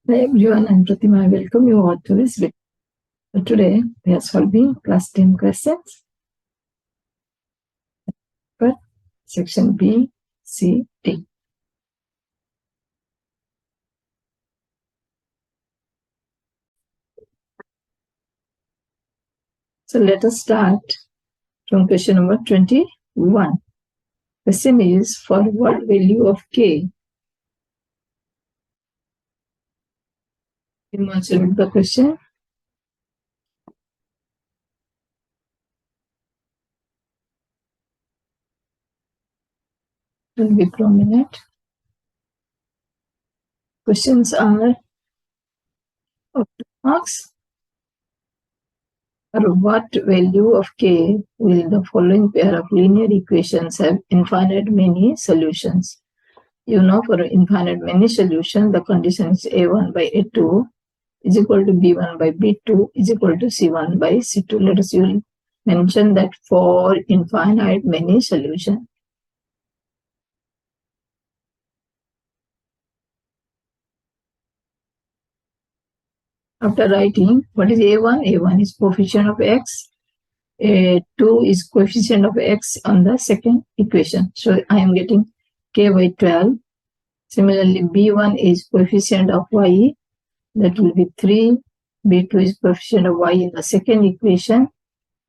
Hi everyone, I'm Pratima. I welcome you all to this video. Today we are solving class 10 questions for section B, C, D. So let us start from question number 21. Question is, for what value of K? You must read the question. It will be prominent. Questions are of 2 marks. For what value of K will the following pair of linear equations have infinite many solutions? You know, for infinite many solutions, the condition is A1 by A2 is equal to B1 by B2 is equal to C1 by C2. Let us mention that for infinite many solutions. After writing, what is A1? A1 is coefficient of X. A2 is coefficient of X on the second equation. So I am getting K by 12. Similarly, B1 is coefficient of Y. That will be 3. B2 is coefficient of Y in the second equation.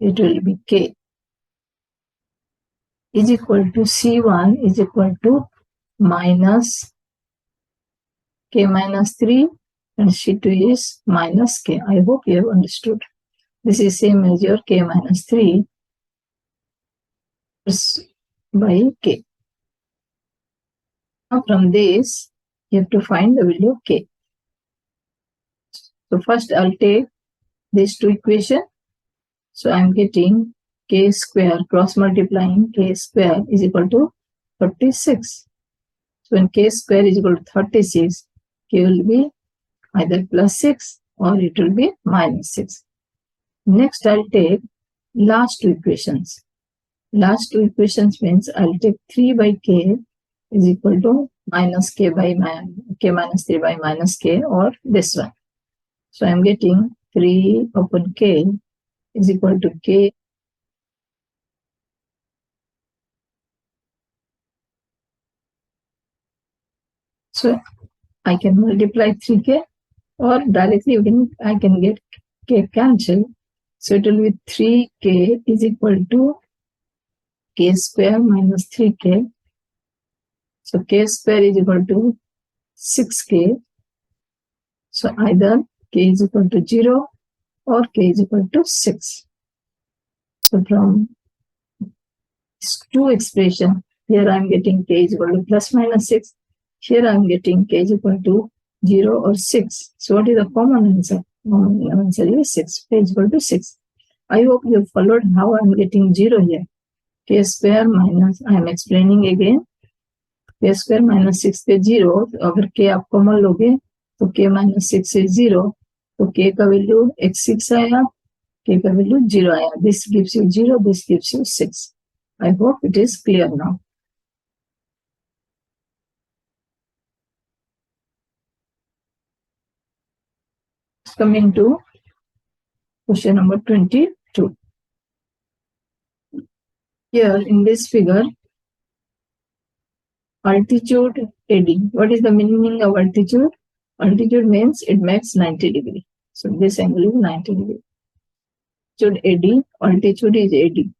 It will be K is equal to C1 is equal to minus K minus 3 and C2 is minus K. I hope you have understood. This is same as your K minus 3 by K. Now from this, you have to find the value of K. So first I'll take these two equations. So I'm getting K square, cross multiplying K square is equal to 36. So when K square is equal to 36, K will be either plus 6 or it will be minus 6. Next, I'll take last two equations. Last two equations means I'll take 3 by K is equal to minus K by K minus 3 by minus K or this one. So I'm getting 3 upon K is equal to K. So I can multiply 3K or directly I can get K cancelled. So it will be 3K is equal to K square minus 3K. So K square is equal to 6K. So either K is equal to 0 or K is equal to 6. So from these two expressions, here I am getting K is equal to plus minus 6. Here I am getting K is equal to 0 or 6. So what is the common answer? Common answer is 6. K is equal to 6. I hope you have followed how I am getting 0 here. K square minus, I am explaining again. K square minus 6 पे 0, तो अगर K आप common लोगे तो K minus 6 is 0, तो K का value x6 आया, K का वैल्यू 0 आया. This gives you 0, this gives you 6. I hope it is clear now. Coming to question number 22. Here in this figure, altitude AD. What is the meaning of altitude? Altitude means it makes 90 degree. So this angle is 90 degree. Altitude is AD.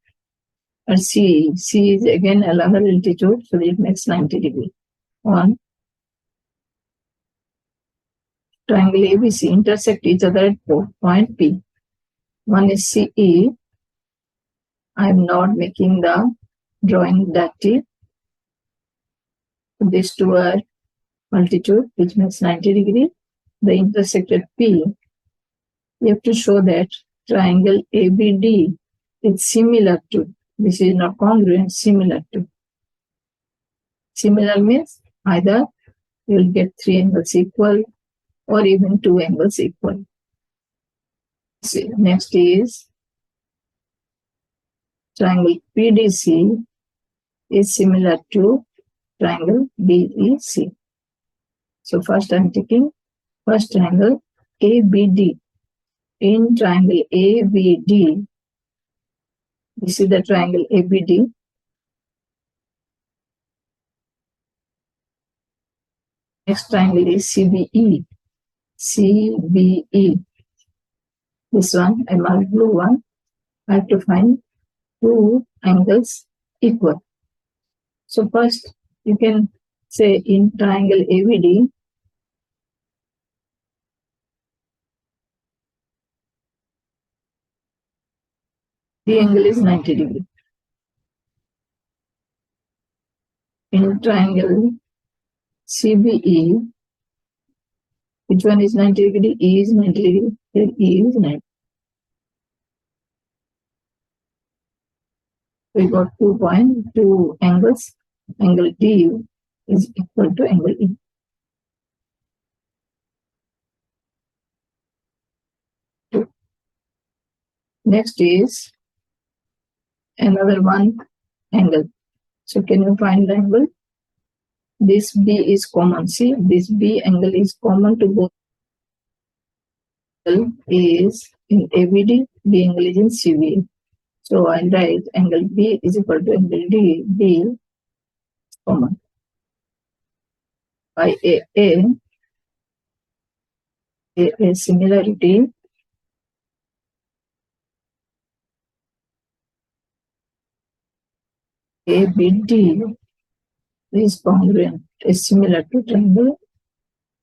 And C is again another altitude, so it makes 90 degree. On triangle ABC intersect each other at point P. One is CE. I am not making the drawing dirty. These two are altitude, which makes 90 degree. The intersected P. You have to show that triangle ABD is similar to. This is not congruent, similar to. Similar means either you will get 3 angles equal or even 2 angles equal. See, next is triangle PDC is similar to triangle BEC. So first I am taking First triangle ABD. In triangle ABD, this is the triangle ABD. Next triangle is CBE. CBE. This one, I marked blue one. I have to find two angles equal. So first, you can say in triangle ABD, the angle is 90 degree. In triangle CBE, which one is 90 degree? E is 90 degree. Here E is 90. We got 2 angles. Angle D is equal to angle E. Next is another one angle. So can you find the angle? This B is common. See, this B angle is common to both. Angle is in ABD, B angle is in CBE. So I'll write angle B is equal to angle D. B is common. By A similarity, ABD is congruent, is similar to triangle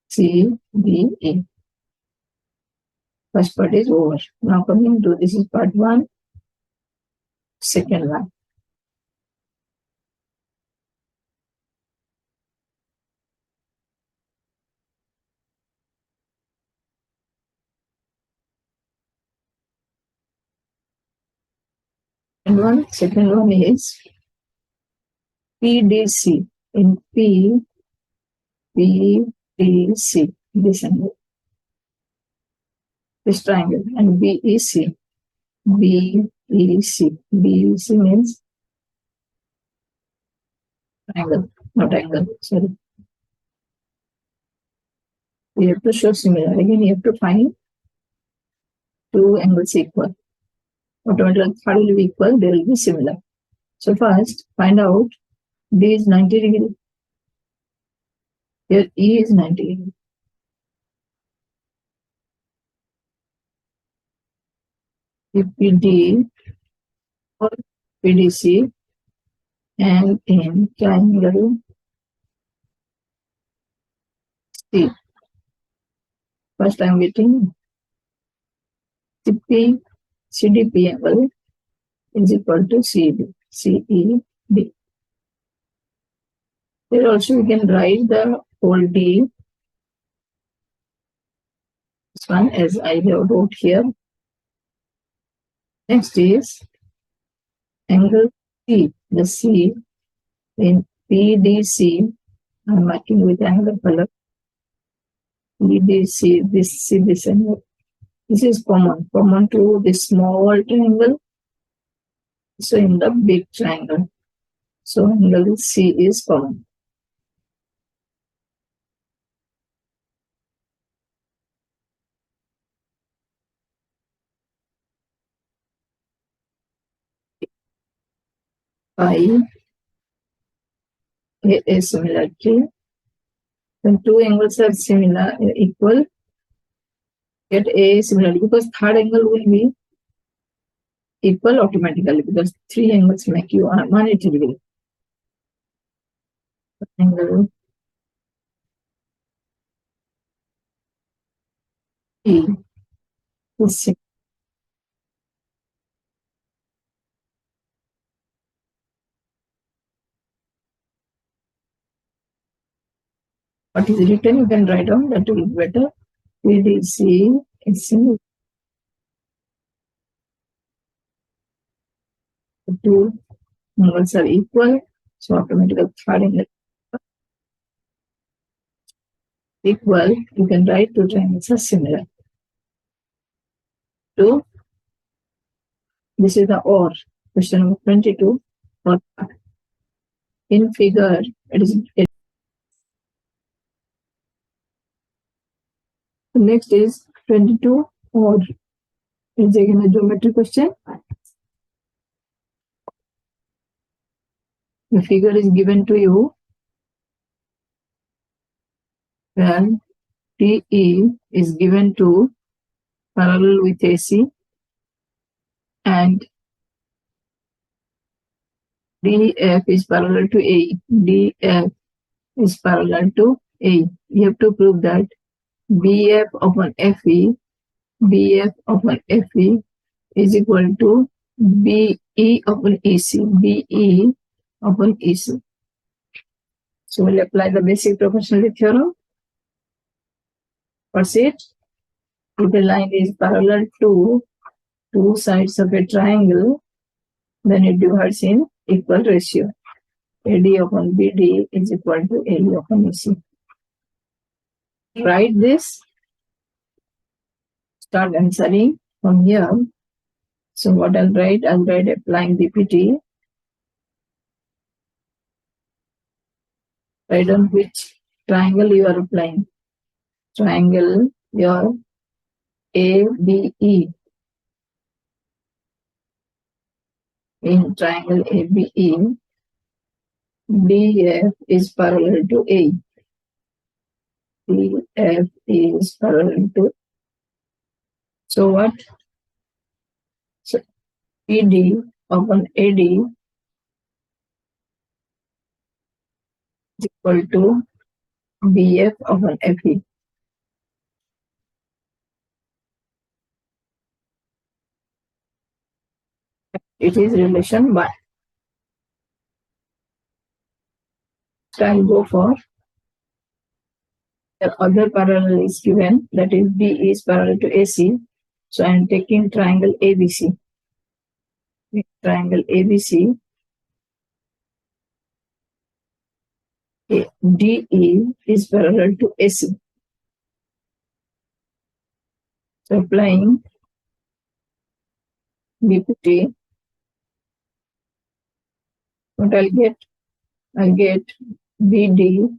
CBE. First part is over. Now coming to this is part 1, second one. Second one is PDC. In PDC, this angle, this triangle, and BEC. BEC. BEC means triangle, not angle. Sorry. We have to show similar. Again, you have to find two angles equal. Automatically, third will be equal, they will be similar. So first, find out D is 90 degree. Here E is 90 degree. If PD or PDC and in triangle C. First I am getting CDP angle is equal to CED. Here also we can write the whole D. This one as I have wrote here. Next is angle C. The C in PDC. I am marking with another color. PDC, this angle. This is common to the small triangle. So in the big triangle. So angle C is common. By a similarity. When two angles are similar, equal, get a similarity because third angle will be equal automatically because three angles make you 180 degree. Angle E is similar. What is written, you can write down, that will be better. PDC is similar. The two angles are equal, so automatically third angle equal. You can write two triangles are similar. Two. This is the OR. Question number 22. Or in figure, it is The next is 22, or is again a geometry question. The figure is given to you when TE is given to parallel with AC and DF is parallel to A. DF is parallel to A. You have to prove that BF upon FE, BF upon FE is equal to BE upon EC, BE upon EC. So we'll apply the basic proportionality theorem. First, if a line is parallel to two sides of a triangle, then it divides in equal ratio. AD upon BD is equal to AE upon EC. Write this. Start answering from here. So what I'll write applying DPT. Write on which triangle you are applying. Triangle your ABE. In triangle ABE, DF is parallel to A. DF is parallel to. So what? So PD upon AD is equal to BF upon FE. It is relation 1. So I'll go for the other parallel is given, that is B is parallel to AC. So I am taking triangle ABC. Triangle ABC, DE is parallel to AC. So applying BPT, what I'll get? I'll get BD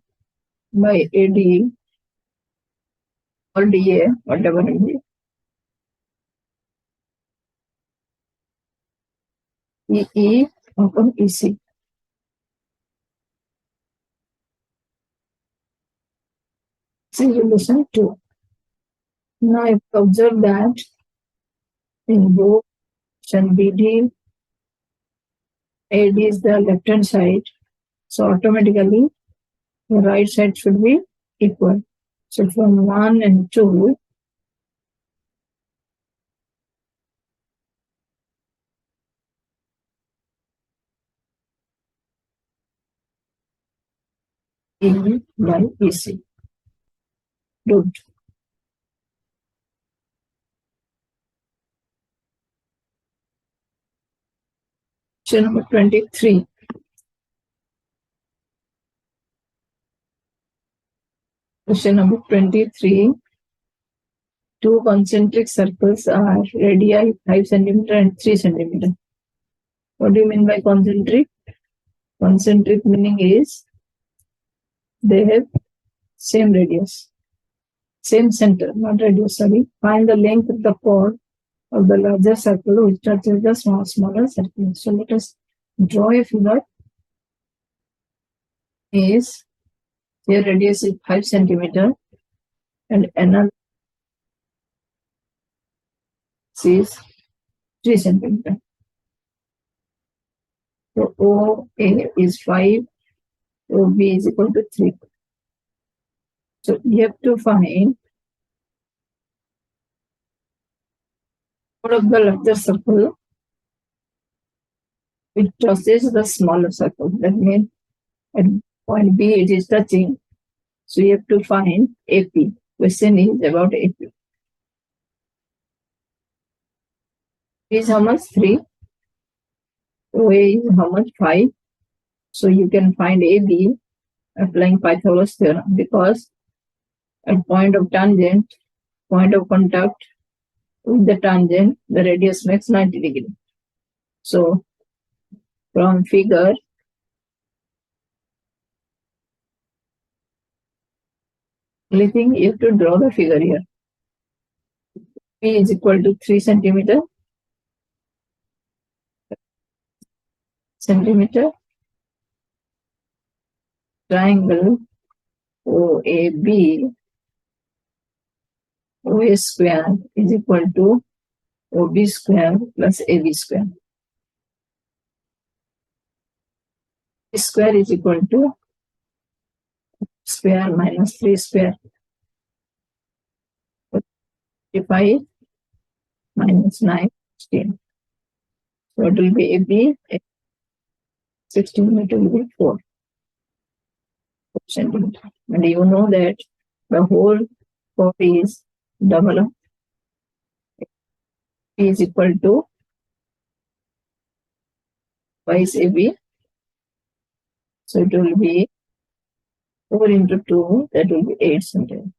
by AD or DA, whatever it is. EE upon EC. Relation 2. Now I observe that in both BD, AD is the left hand side, so automatically the right side should be equal. So from 1 and 2, E by EC. Good. Question number 23. Question number 23. Two concentric circles are radii 5 cm and 3 cm. What do you mean by concentric? Concentric meaning is they have same radius, same center, not radius, sorry. Find the length of the chord of the larger circle which touches the smaller circle. So let us draw a figure. Is here radius is 5 cm and another is 3 cm. So OA is 5, OB is equal to 3. So you have to find chord of the larger circle which touches the smaller circle. That means at point B it is touching. So you have to find AP. Question is about AP. Is how much? 3. OA is how much? 5. So you can find AB applying Pythagoras theorem, because at point of tangent, point of contact with the tangent, the radius makes 90 degrees. So from figure, only thing you have to draw the figure here. B is equal to 3 centimeter. Triangle OAB, OA square is equal to OB square plus AB square. B square is equal to square minus 3 square. 55 minus 9, 16. So it will be AB, 16, it will be 4 centimeter. And you know that the whole chord is double of B is equal to twice AB. So it will be 4 into 2, that will be 8 centimeter.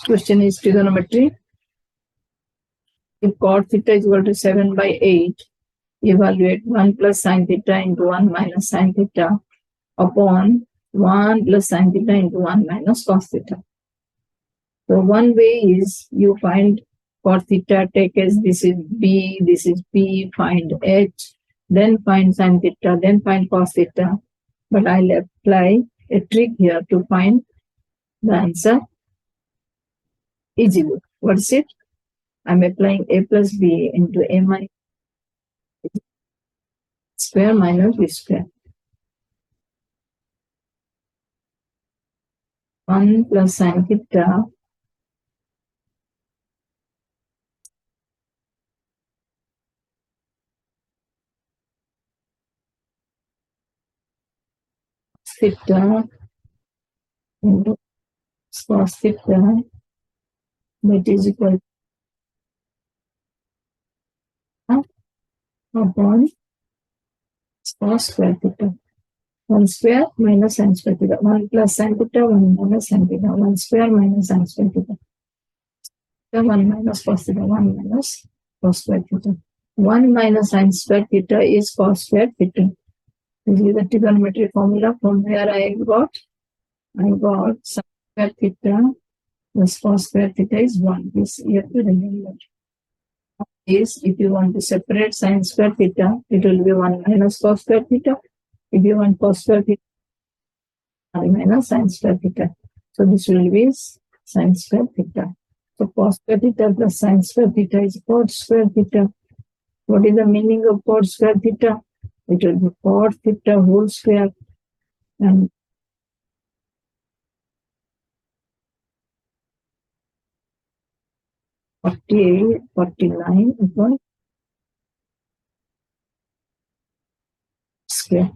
Question is trigonometry. If cot theta is equal to 7 by 8, evaluate 1 plus sin theta into 1 minus sin theta upon 1 plus sin theta into 1 minus cos theta. So one way is you find cot theta, take as this is B, find H, then find sin theta, then find cos theta. But I'll apply a trick here to find the answer easily. What's it? I'm applying A plus B into A minus square minus B square. 1 plus sin theta into cos theta, that is equal to upon cos square theta. 1 square minus sin square theta. 1 plus sin theta, 1 minus sin theta. 1 square minus sin square theta. 1 minus cos theta, 1 minus cos square theta. 1 minus sin square theta is cos square theta. This is the trigonometric formula from where I got sin square theta plus cos square theta is 1. This you have to remember. Is if you want to separate sin square theta, it will be 1 minus cos square theta. If you want cos square theta, 1 minus sin square theta. So this will be sin square theta. So cos square theta plus sin square theta is cot square theta. What is the meaning of cot square theta? It will be cot theta whole square and 48, 49 upon square.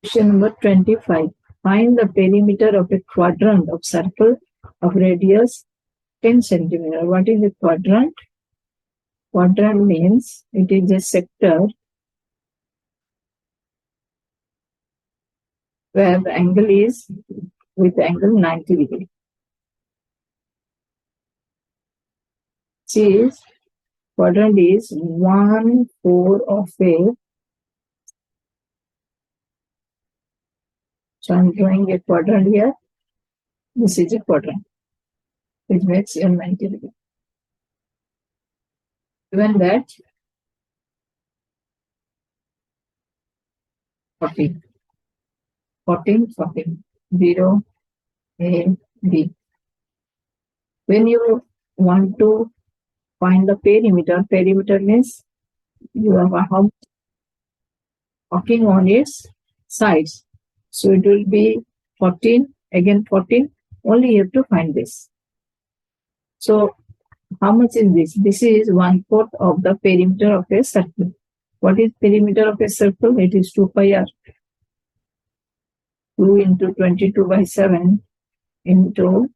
Question number 25. Find the perimeter of a quadrant of circle of radius 10 centimeter. What is a quadrant? Quadrant means it is a sector where the angle is with angle 90 degree. See, quadrant is 1/4 of a. So I'm drawing a quadrant here. This is a quadrant which makes a 90 degree. Given that 14, 14, 14, 0, A, B. When you want to find the perimeter means you have a hump walking on its sides. So it will be 14, again 14, only you have to find this. So how much is this? This is 1/4 of the perimeter of a circle. What is perimeter of a circle? It is 2 pi r. 2 into 22 by 7 into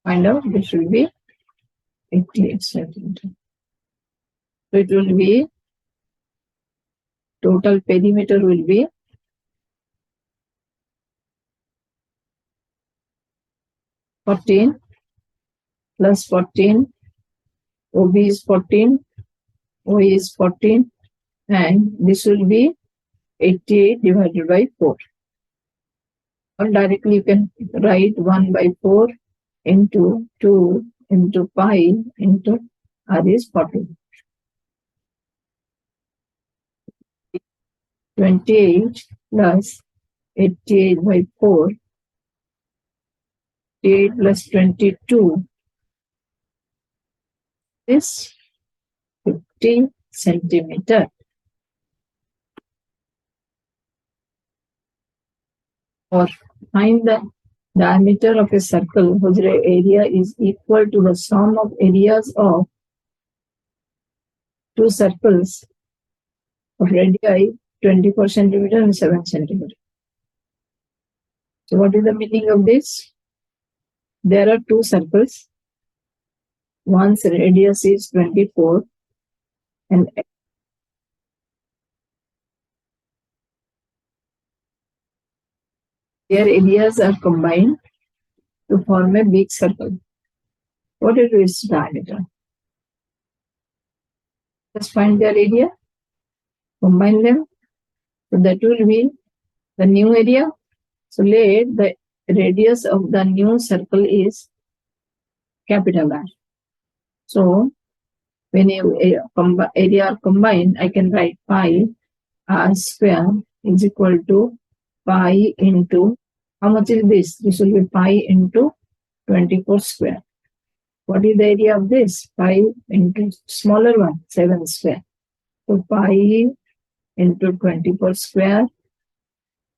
find out this will be 88 centimeter. So it will be total perimeter will be 14 plus 14, OB is 14, OE is 14, and this will be 88 divided by 4. Or directly you can write 1 by 4 into 2 into pi into R is 40. 28 plus 88 by 4, 88 plus 22 is 50 centimeter. Or find the diameter of a circle whose area is equal to the sum of areas of two circles of radii 24 centimeter and 7 centimeter. So what is the meaning of this? There are two circles. One's radius is 24 and their areas are combined to form a big circle. What is its diameter? Just find their area, combine them. So that will be the new area. So let the radius of the new circle is capital R. So when area are combined, I can write pi R square is equal to pi into, how much is this? This will be pi into 24 square. What is the area of this? Pi into smaller one, 7 square. So pi into 24 square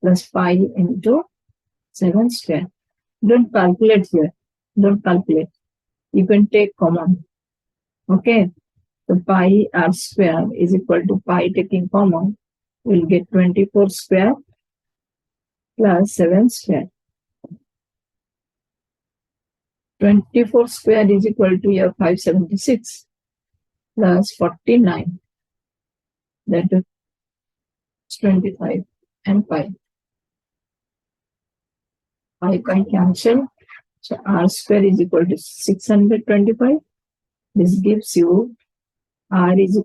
plus pi into 7 square. Don't calculate here. Don't calculate. You can take common. Okay. So pi R square is equal to pi taking common. We'll get 24 square plus 7 square. 24 square is equal to your 576 plus 49. That is 25 and pi. Pi can cancel. So R square is equal to 625. This gives you R is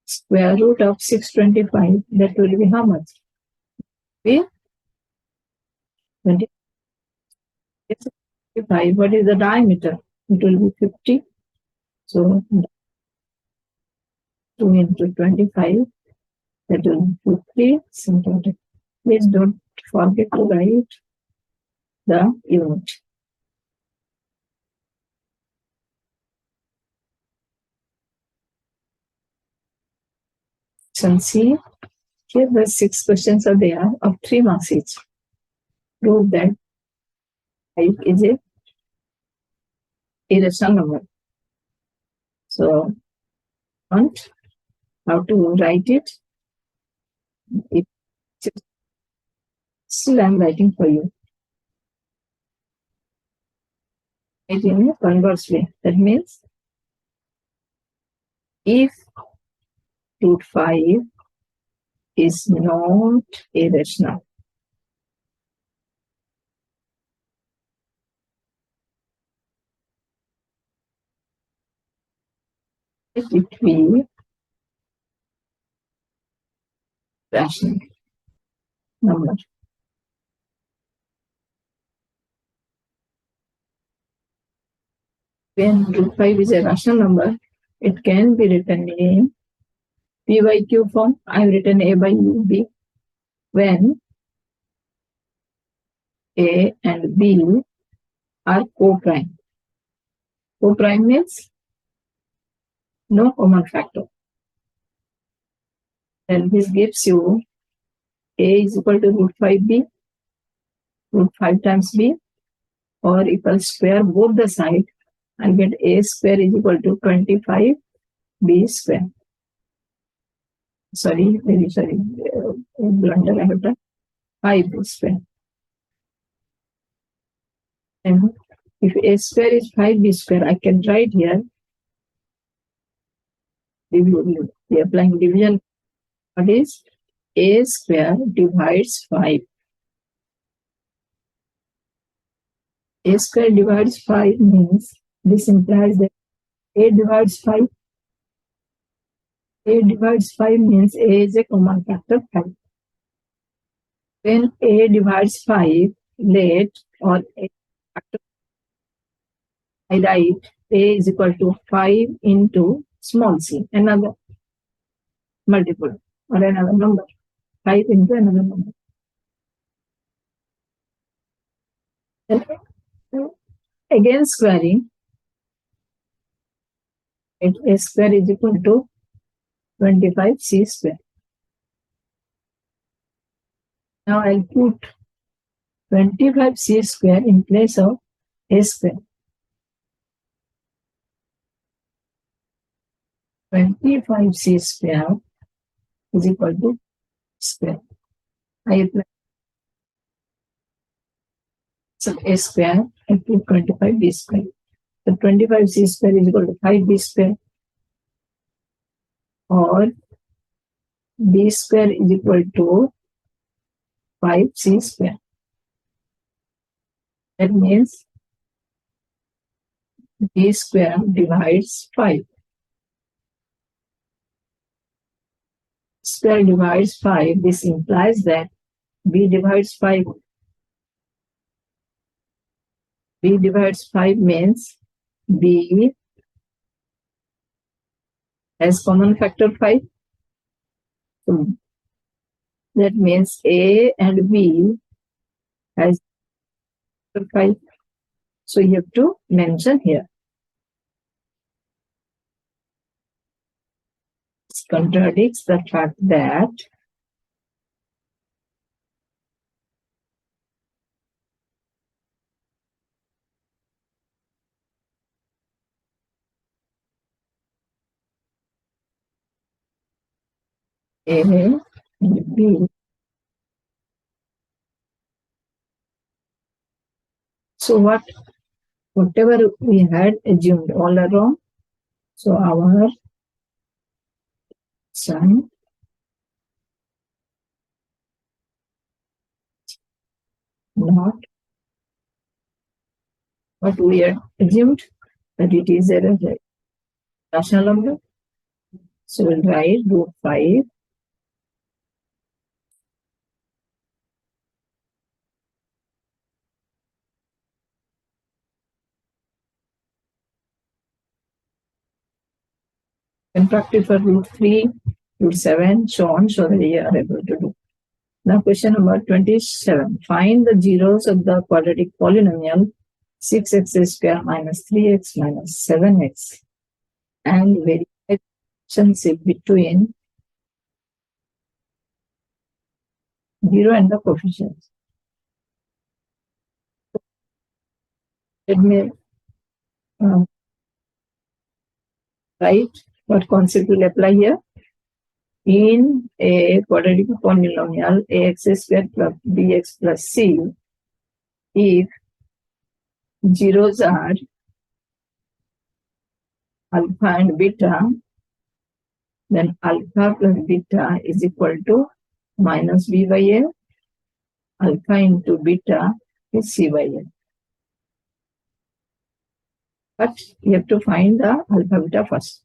square root of 625. That will be how much? Be 25. What is the diameter? It will be 50. So 2 into 25. That will be 50 centimeter. Please don't forget to write the unit. Section C. Here the 6 questions are there of 3 marks each. Prove that 5 is a irrational number. So, want how to write it? Still I am writing for you. It in a converse way. That means if root 5 is not irrational, it will be rational number. When root 5 is a rational number, it can be written in P by Q form. I have written A by B. When A and B are co-prime. Co-prime means no common factor. Then this gives you A is equal to root 5B, root 5 times B, or if I square both the sides, I'll get A square is equal to 25B square. Sorry, very sorry, blunder I have done. 5B square. And if A square is 5B square, I can write here, we are applying division. What is A square divides 5. A square divides 5 means This implies that A divides 5. A divides 5 means A is a common factor 5. When A divides 5, let or A factor, I write A is equal to 5 into small c, another multiple or another number. 5 into another number. Then again squaring, A square is equal to 25c square. Now I'll put 25c square in place of A square. 25c square is equal to square. I apply A square, I put 25b square. So 25c square is equal to 5b square, or b square is equal to 5c square. That means b square divides 5. Square divides 5. This implies that b divides 5. B divides 5 means b has common factor 5. So that means A and B has 5. So you have to mention here. This contradicts the fact that A and B. So whatever we had assumed all along, so our son not what we had assumed, that it is a rational number. So we'll write root 5 and practice for root 3, root 7, so on, so that you are able to do. Now question number 27. Find the zeros of the quadratic polynomial 6x square minus 3x minus 7x and verify the relationship between 0 and the coefficients. Let me write what concept will apply here. In a quadratic polynomial ax square plus bx plus c, if zeros are alpha and beta, then alpha plus beta is equal to minus b by a. Alpha into beta is c by a. But you have to find the alpha beta first.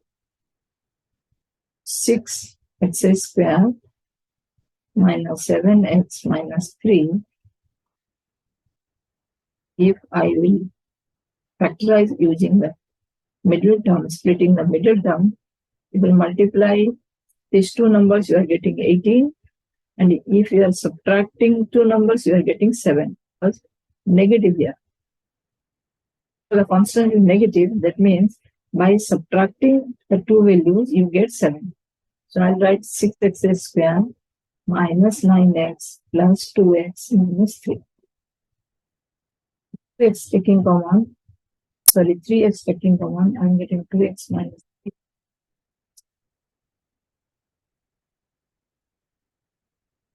6x square minus 7x minus 3. If I will factorize using the middle term, splitting the middle term, it will multiply these two numbers, you are getting 18. And if you are subtracting two numbers, you are getting 7. Because negative here. So the constant is negative. That means by subtracting the two values, you get 7. So I'll write 6x square minus 9x plus 2x minus 3. 2x taking common. Sorry, 3x taking common. I'm getting 2x minus 3.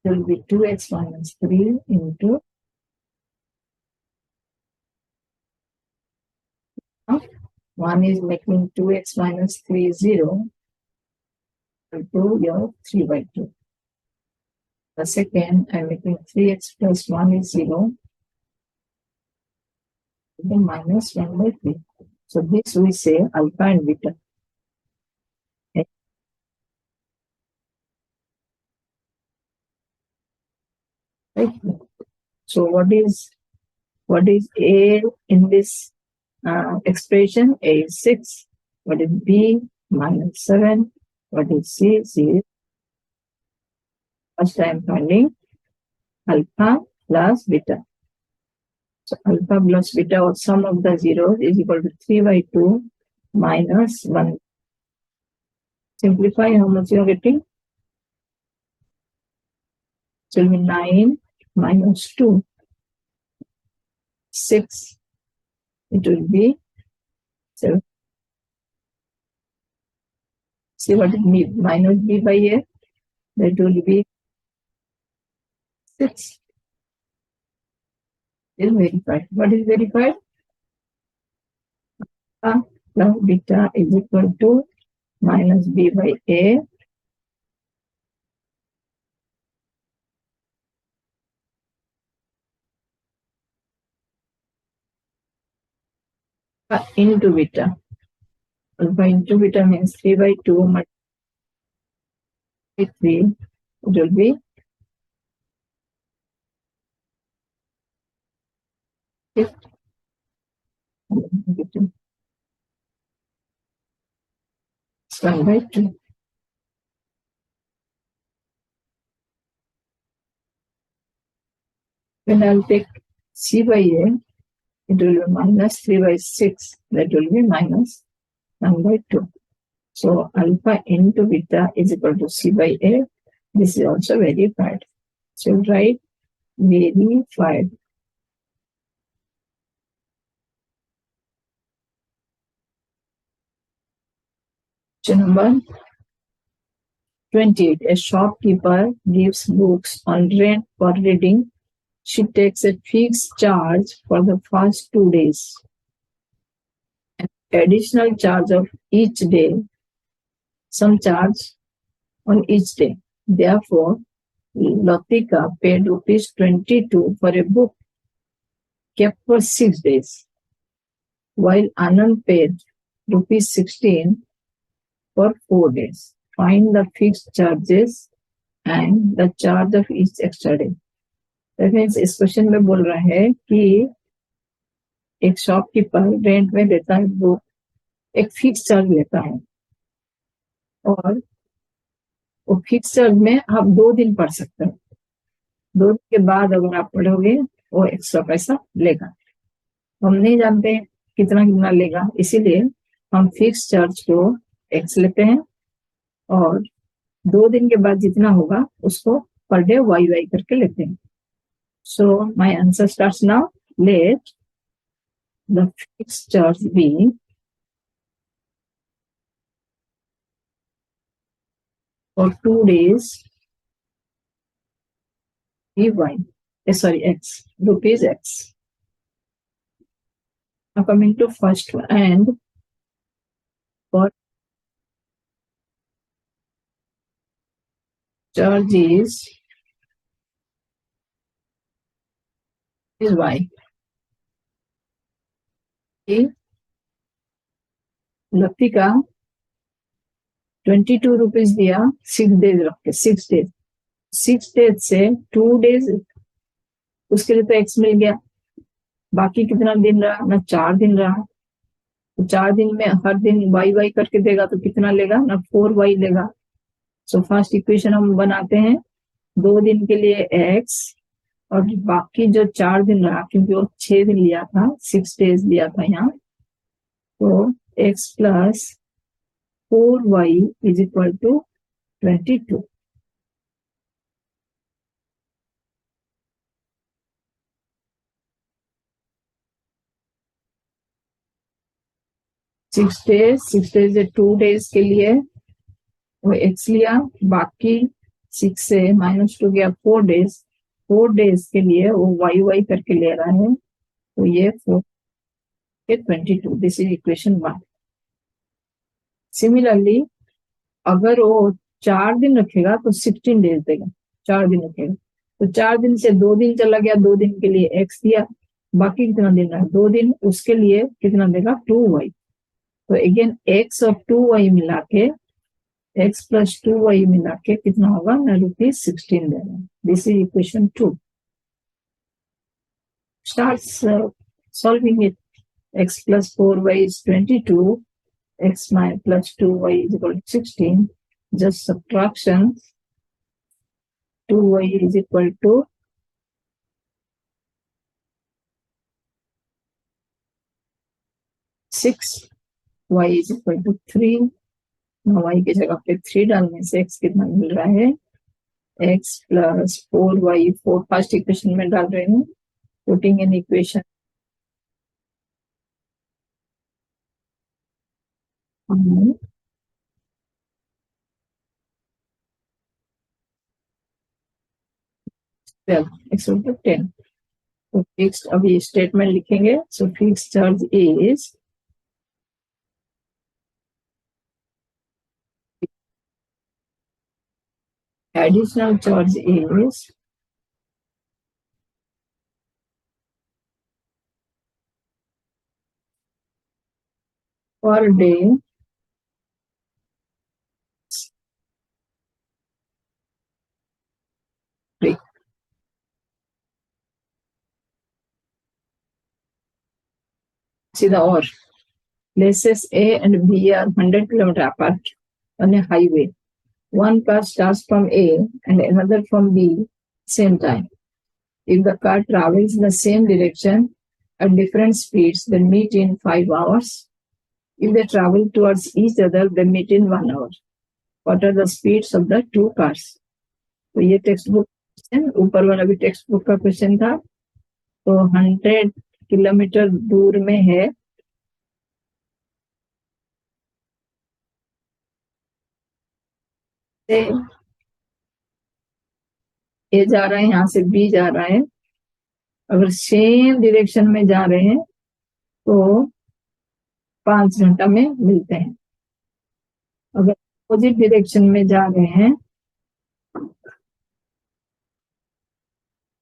There will be 2x minus 3 into 1 is making 2x minus 3 0 into your 3 by 2. The second, I'm making 3x plus 1 is 0 minus 1 by 3. So this we say alpha and beta. Right? So what is A in this expression? A is 6. What is B? -7. What is C? C is, first I am finding alpha plus beta. So alpha plus beta, or sum of the zeros, is equal to 3/2 minus 1. Simplify, how much you are getting? So it will be 9 minus 2, 6. It will be 7. See what is B? Minus B by A. That will be 6. Is verified. What is verified? Alpha plus beta is equal to minus B by A into beta. Alpha into beta means 3/2 multiplied by 3. It will be 6. It's 1/2. When I'll take C by A, it will be minus 3/6. That will be minus 1/2. So alpha into beta is equal to C by A. This is also verified. So write verified. Question number 28. A shopkeeper gives books on rent for reading. She takes a fixed charge for the first 2 days. An additional charge of each day. Some charge on each day. Therefore, Latika paid ₹22 for a book kept for 6 days, while Anand paid ₹16 for 4 days. Find the fixed charges and the charge of each extra day. That means इस question में बोल रहा है कि एक shopkeeper rent में देता है बुक, एक फिक्स चार्ज लेता है, और वो फिक्स चार्ज में आप 2 दिन पढ़ सकते हो. 2 दिन के बाद अगर आप पढ़ोगे वो एक्स्ट्रा पैसा लेगा. हम नहीं जानते कितना कितना लेगा, इसीलिए हम फिक्स चार्ज को एक्स लेते हैं और 2 दिन के बाद जितना होगा उसको पर डे वाई वाई करके लेते हैं. So my answer starts now. Let the fixed charge be for 2 days x, rupees x. Now coming to first one, and for charge is y. Latika 22 rupees दिया 6 डेज रख के. 6 days से 2 days उसके लिए तो एक्स मिल गया. बाकी कितना दिन रहा ना, 4 दिन रहा. तो 4 दिन में हर दिन वाई वाई करके देगा तो कितना लेगा ना, 4y लेगा. सो फर्स्ट इक्वेशन हम बनाते हैं. 2 दिन के लिए x और बाकी जो 4 दिन रहा, क्योंकि वो 6 दिन लिया था, 6 डेज लिया था यहाँ, तो x plus 4y is equal to 22. Six days 2 days के लिए वो x लिया, बाकी 6 से -2 गया 4 डेज. 4 डेज के लिए वो वाई वाई करके ले रहा है, तो ये 4 22. This is equation 1. सिमिलरली अगर वो 4 दिन रखेगा तो 16 डेज देगा. 4 दिन रखेगा तो 4 दिन से 2 दिन चला गया, 2 दिन के लिए x दिया, बाकी कितना दिन रहा 2 दिन, उसके लिए कितना देगा 2y. तो अगेन x और 2y मिला के x प्लस 2y मिला के कितना होगा ना ₹16 दे रहा है. This is equation 2. Starts solving it. X plus 4y is 22. X plus 2y is equal to 16. Just subtraction. 2y is equal to 6. Y is equal to 3. y की जगह पे 3 डालने से x कितना मिल रहा है? x plus 4y, 4 first equation में डाल रहे हैं. Putting in equation x equal to 10. तो फिक्स्ड अभी स्टेटमेंट लिखेंगे. सो fixed charge is additional charge is per day free. See the or places A and B are 100 km apart on a highway. One car starts from A and another from B same time. If the car travels in the same direction at different speeds, they meet in 5 hours. If they travel towards each other, they meet in 1 hour. What are the speeds of the two cars? तो ये text book question, ऊपर वाला भी text book का question था. तो 100 kilometre दूर में है से ए जा रहा है, यहाँ से बी जा रहा है. अगर सेम डायरेक्शन में जा रहे हैं तो 5 घंटा में मिलते हैं. अगर अपोजिट डायरेक्शन में जा रहे हैं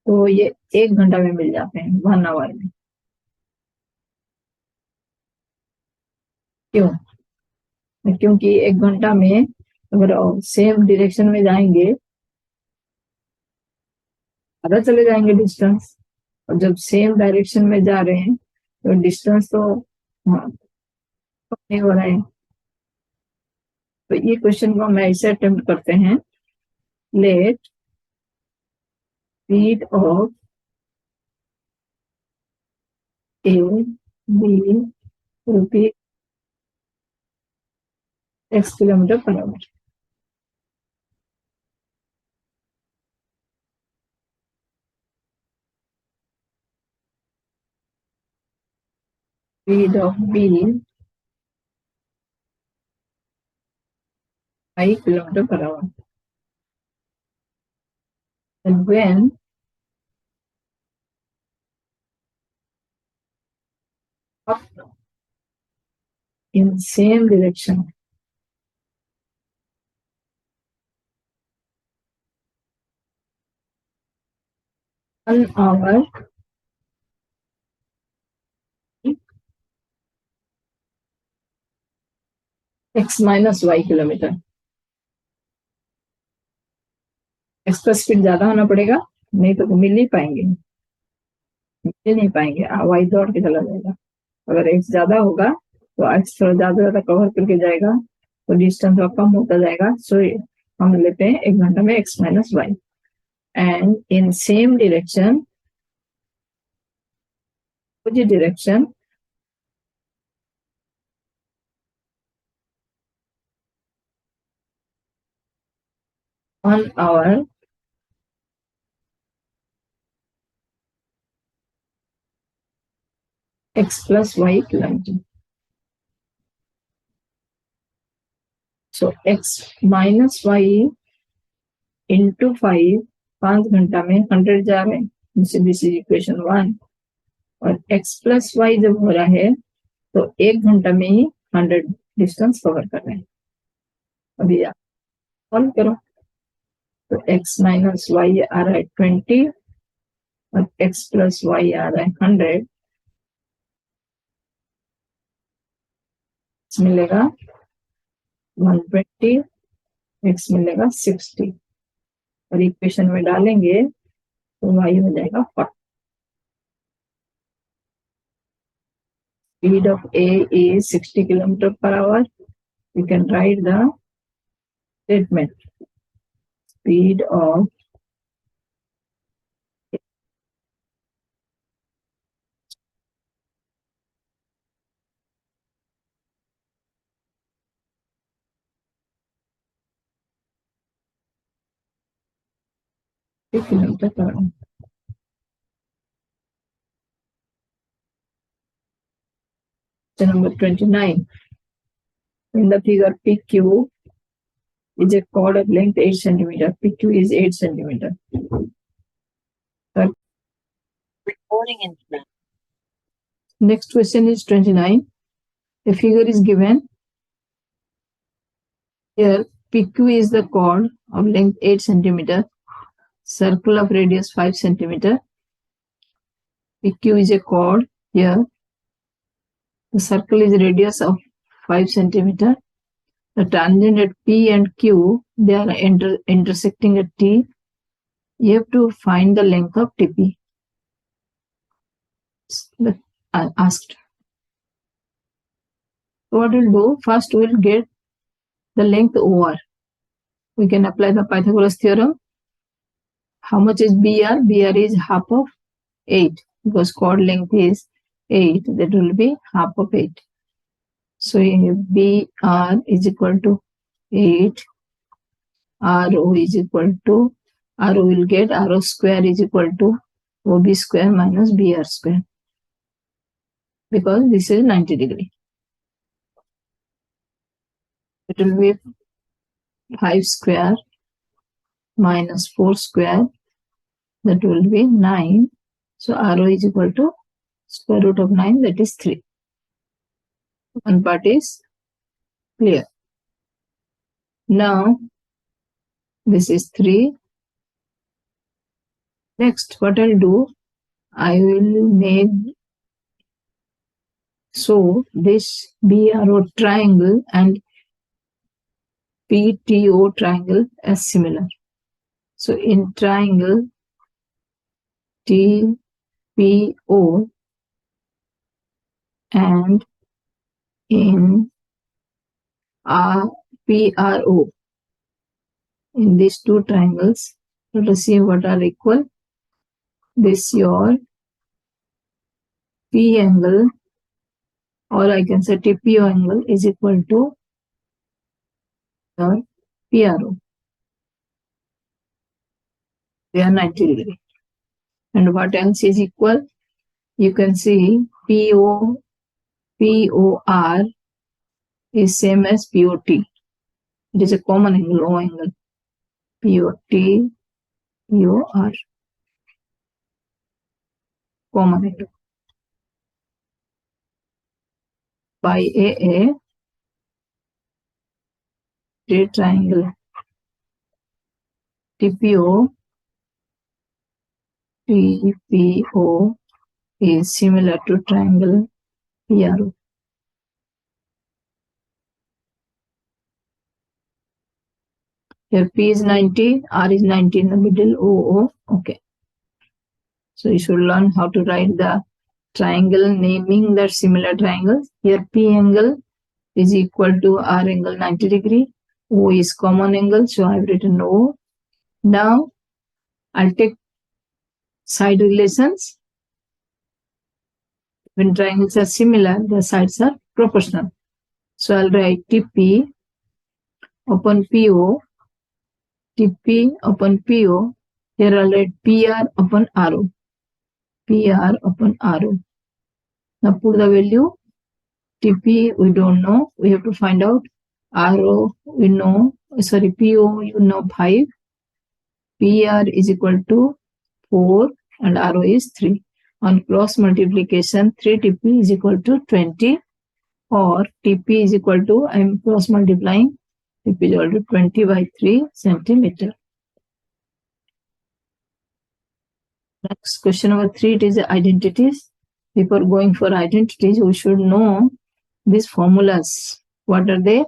तो ये 1 घंटा में मिल जाते हैं, 1 आवर में. क्यों? क्योंकि 1 घंटा में अगर सेम डायरेक्शन में जाएंगे पता चले जाएंगे डिस्टेंस. और जब सेम डायरेक्शन में जा रहे हैं तो डिस्टेंस तो नहीं हो रहा है. तो ये क्वेश्चन को हम ऐसे अटेम्प्ट करते हैं. Let speed of A B रुपी x kilometre per hour. Speed of b 5 kilometer per hour. And when up in same direction, an hour x minus y kilometre. x का स्पीड ज्यादा होना पड़ेगा, नहीं तो मिल नहीं पाएंगे, मिल नहीं पाएंगे. y दौड़ के चला जाएगा. अगर x ज्यादा होगा तो x थोड़ा ज्यादा कवर करके जाएगा तो डिस्टेंस कम होता जाएगा. सो हम लेते हैं 1 घंटा में x minus y. And in same direction, opposite direction, on our x plus y kilometer. So x minus y into 5, 5 घंटा में 100 जा रहे हैं. This is equation 1. और x प्लस वाई जब हो रहा है तो 1 घंटा में ही 100 डिस्टेंस कवर कर रहे हैं. अभी आप सॉल्व करो तो x माइनस वाई आ रहा है 20 और x प्लस वाई आ रहा है 100. मिलेगा 120, x मिलेगा 60 और इक्वेशन में डालेंगे तो y हो जाएगा 40. Speed of A is 60 km/h. You can write the statement. Speed of km/h. Question number 29. In the figure, PQ is a chord of length 8 centimeter. PQ is 8 centimeter. Recording in progress. Next question is 29. A figure is given. Here, PQ is the chord of length 8 centimeter. Circle of radius 5 centimeter. PQ is a chord. Here, the circle is radius of 5 centimeter. The tangent at P and Q, they are intersecting at T. You have to find the length of TP. But I asked. So what we'll do, first we'll get the length OR. We can apply the Pythagoras theorem. How much is BR? BR is half of 8 because chord length is 8. That will be half of 8. So BR is equal to 8. RO is equal to, RO will get RO square is equal to OB square minus BR square because this is 90 degree. It will be 5 square minus 4 square, that will be 9. So RO is equal to square root of 9, that is 3. One part is clear. Now this is 3. Next, what I'll do, I will make so this BRO triangle and PTO triangle as similar. So in triangle TPO and in PRO, in these two triangles, let us see what are equal. This your P angle, or I can say TPO angle, is equal to your PRO. They are 90 degree. And what else is equal? You can see POR is same as POT. It is a common angle, O angle. POT, POR. Common angle. By AA, triangle TPO is similar to triangle PRO. Here P is 90, R is 90 in the middle, OO. Okay. So you should learn how to write the triangle, naming the similar triangles. Here P angle is equal to R angle 90 degree. O is common angle, so I have written O. Now I'll take side relations. When triangles are similar, the sides are proportional. So I'll write TP upon PO, TP upon PO. Here I'll write PR upon RO. PR upon RO. Now put the value. TP we don't know. We have to find out. RO we know. Sorry, PO you know 5. PR is equal to 4 and RO is 3. On cross multiplication, 3 TP is equal to 20, or TP is equal to, I am cross multiplying, TP is equal to 20 by 3 centimeter. Next, question number 3, it is identities. Before going for identities, we should know these formulas. What are they?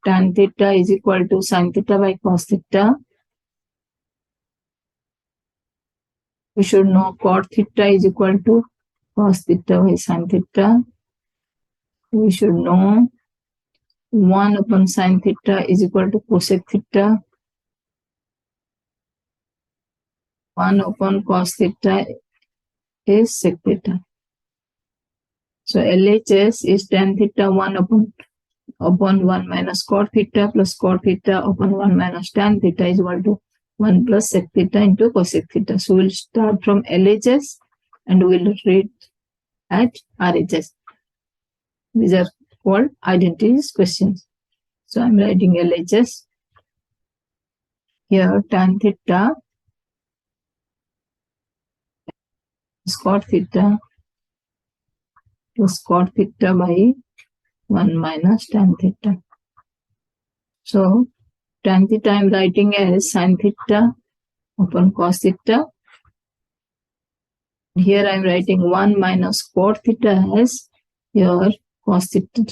Tan theta is equal to sin theta by cos theta. We should know cot theta is equal to cos theta by sin theta. We should know 1 upon sin theta is equal to cosec theta. 1 upon cos theta is sec theta. So LHS is tan theta 1 upon 1 minus cot theta plus cot theta upon 1 minus tan theta is equal to 1 plus sec theta into cosec theta. So we'll start from LHS and we'll read at RHS. These are called identities questions. So I'm writing LHS. Here tan theta is cot theta plus cot theta by 1 minus tan theta. So tan theta I'm writing as sin theta upon cos theta. Here I'm writing 1 minus cot theta as here cos theta,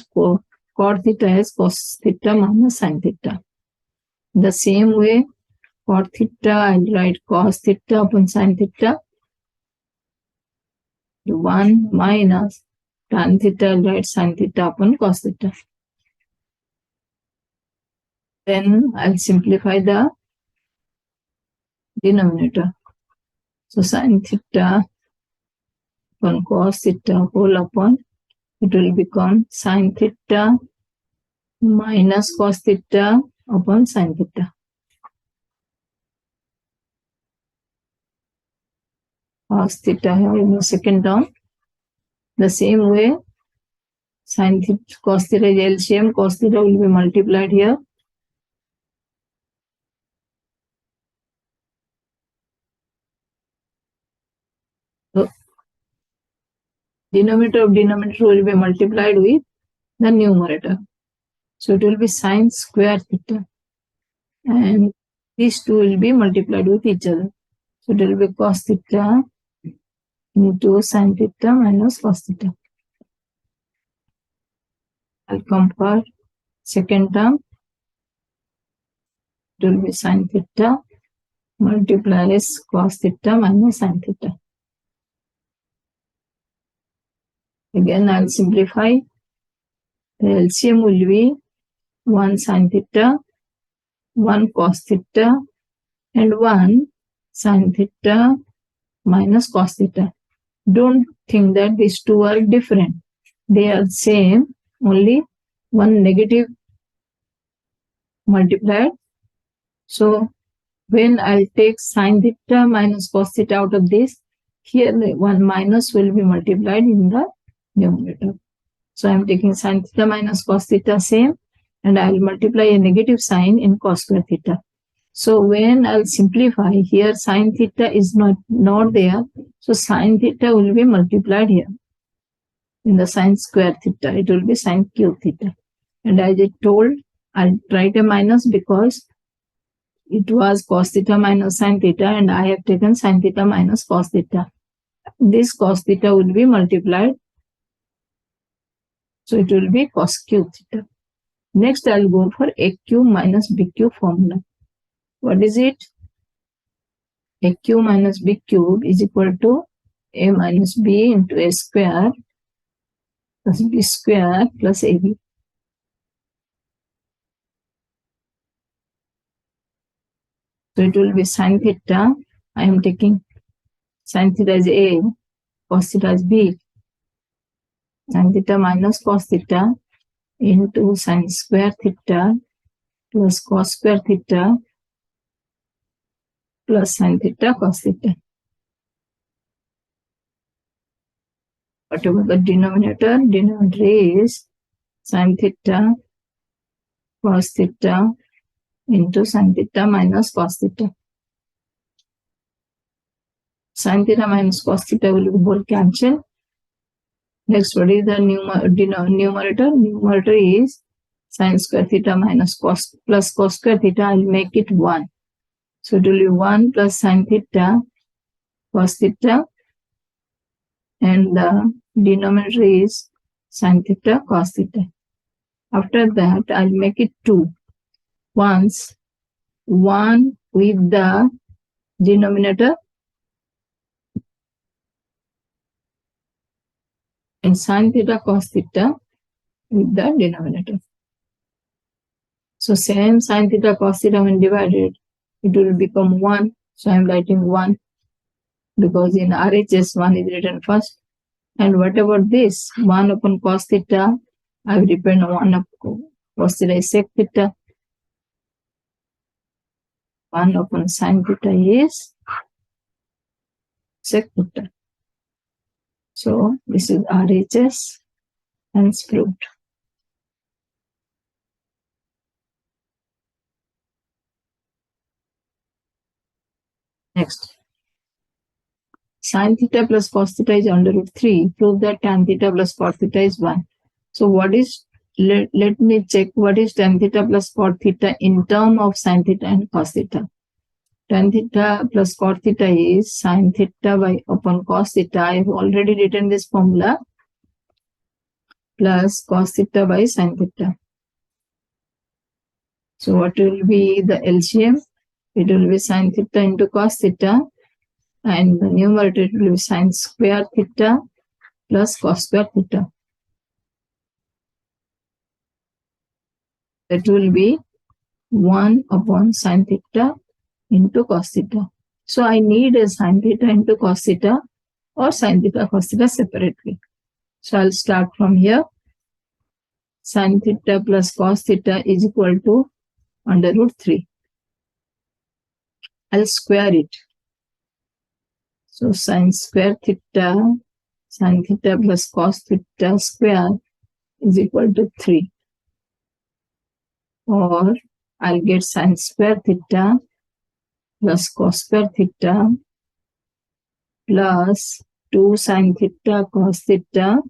cot theta as cos theta minus sin theta. In the same way, cot theta I'll write cos theta upon sin theta. 1 minus tan theta I'll write sin theta upon cos theta. Then I'll simplify the denominator. So sin theta upon cos theta whole upon, it will become sin theta minus cos theta upon sin theta. Cos theta here in the second term. The same way, sin theta, cos theta is LCM, cos theta will be multiplied here. So, denominator of denominator will be multiplied with the numerator. So, it will be sin square theta. And these two will be multiplied with each other. So, it will be cos theta into sin theta minus cos theta. I'll come for second term. It will be sin theta multiplies cos theta minus sin theta. Again, I'll simplify. The LCM will be 1 sin theta, 1 cos theta, and 1 sin theta minus cos theta. Don't think that these two are different. They are same, only one negative multiplied. So, when I'll take sin theta minus cos theta out of this, here one minus will be multiplied in the numerator. So, I'm taking sin theta minus cos theta same, and I'll multiply a negative sign in cos square theta. So, when I'll simplify, here sin theta is not there. So, sin theta will be multiplied here. In the sin square theta, it will be sin cube theta. And as I told, I'll write a minus because it was cos theta minus sin theta, and I have taken sin theta minus cos theta. This cos theta will be multiplied. So, it will be cos cube theta. Next, I'll go for a cube minus b cube formula. What is it? A cube minus b cube is equal to a minus b into a square plus b square plus ab. So it will be sin theta. I am taking sin theta as a, cos theta as b. Sin theta minus cos theta into sin square theta plus cos square theta plus sin theta cos theta. What about the denominator? Denominator is sin theta cos theta into sin theta minus cos theta. Sin theta minus cos theta will be both cancelled. Next, what is the numerator? Numerator is sin square theta minus cos plus cos square theta. I'll make it 1. So it will be 1 plus sin theta cos theta, and the denominator is sin theta cos theta. After that, I'll make it 2. Once 1 with the denominator and sin theta cos theta with the denominator. So same sin theta cos theta when divided, it will become 1. So I am writing 1 because in RHS 1 is written first. And whatever this 1 upon cos theta, I will depend on 1 upon cos theta is sec theta. 1 upon sin theta is sec theta. So this is RHS and it's proved. Next. Sin theta plus cos theta is under root 3. Prove that tan theta plus cot theta is 1. So what is, let me check what is tan theta plus cot theta in term of sin theta and cos theta. Tan theta plus cot theta is sin theta by upon cos theta. I have already written this formula plus cos theta by sin theta. So what will be the LCM? It will be sin theta into cos theta, and the numerator will be sin square theta plus cos square theta. That will be 1 upon sin theta into cos theta. So I need a sin theta into cos theta or sin theta cos theta separately. So I'll start from here. Sin theta plus cos theta is equal to under root 3. I'll square it. So sin square theta, sin theta plus cos theta square is equal to 3. Or I'll get sin square theta plus cos square theta plus 2 sin theta cos theta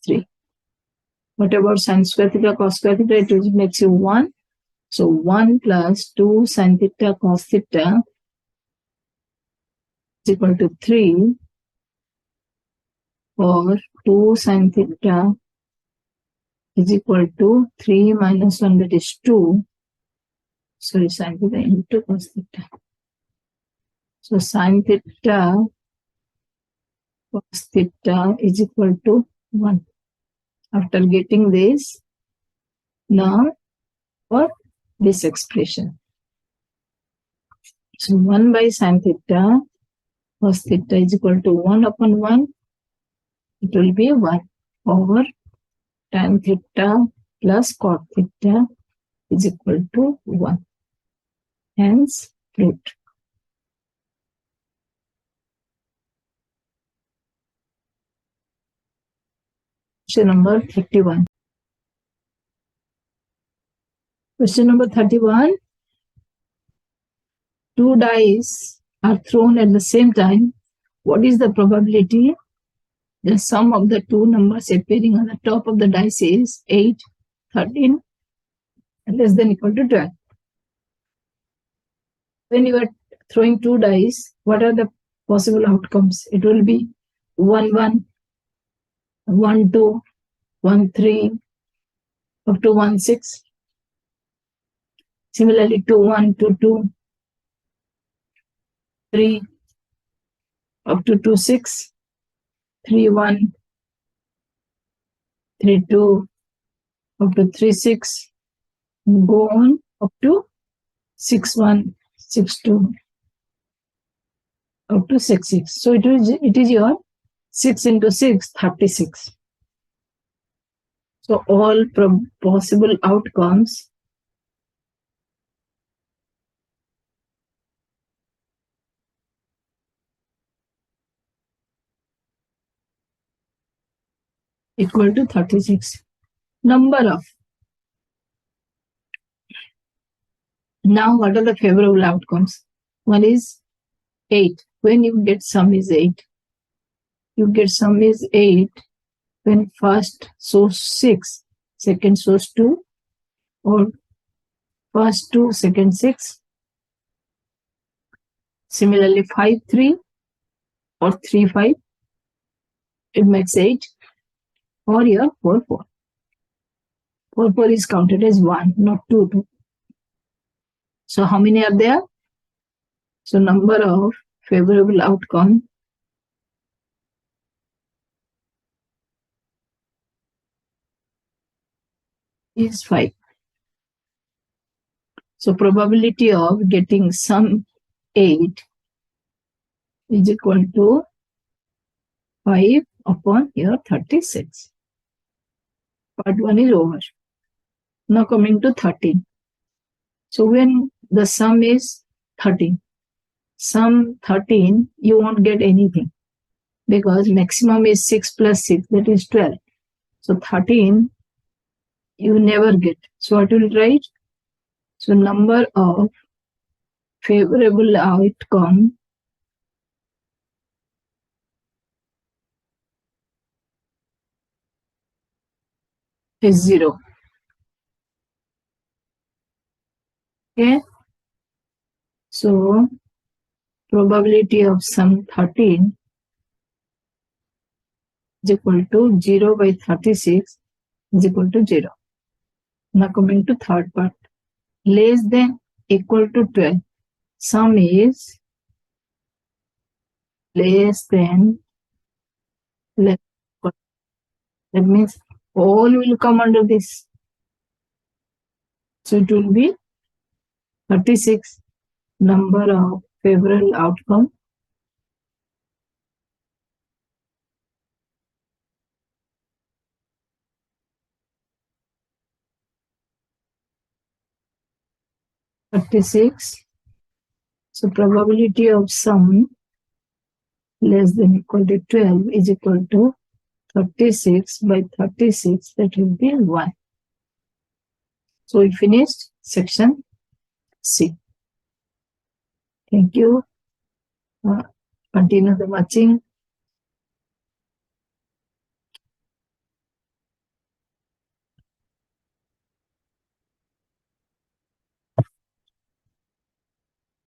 3. What about sin square theta cos square theta? It makes you 1. So 1 plus 2 sin theta cos theta is equal to 3, or 2 sin theta is equal to 3 minus 1, that is 2. Sorry, sin theta into cos theta. So sin theta cos theta is equal to 1. After getting this, now for this expression. So 1 by sin theta cos theta is equal to 1 upon 1. It will be 1 over tan theta plus cot theta is equal to 1. Hence, proved. Question number 31. Question number 31. 2 dice are thrown at the same time. What is the probability the sum of the two numbers appearing on the top of the dice is 8, 13, less than equal to 12? When you are throwing 2 dice, what are the possible outcomes? It will be 1, 1, 1, 2, 1, 3, up to 1, 6. Similarly, 2, 1, 2, 2, 3, up to 2, 6, 3, 1, 3, 2, up to 3, 6, go on up to 6, 1, 6, 2, up to 6, 6. So it is your 6 into 6, 36. So all possible outcomes equal to 36. Number of. Now what are the favorable outcomes? One is 8. When you get sum is 8. You get sum is 8 when first source 6, second source 2, or first 2, second 6. Similarly, 5, 3, or 3, 5. It makes 8. or here 4, 4. 4, 4 is counted as 1, not 2, 2. So how many are there? So number of favorable outcome is 5. So probability of getting sum 8 is equal to 5 upon here 36. Part 1 is over. Now coming to 13. So when the sum is 13, sum 13, you won't get anything because maximum is 6 plus 6, that is 12. So 13, you never get. So what will write? So number of favorable outcome is 0. Okay. So probability of sum 13 is equal to 0 by 36 is equal to 0. Now coming to third part. Less than equal to 12. Sum is less than less. That means all will come under this. So it will be 36. Number of favorable outcome (36). So probability of sum less than equal to 12 is equal to 36 by 36, that will be 1. So we finished section C. Thank you. Continue the watching.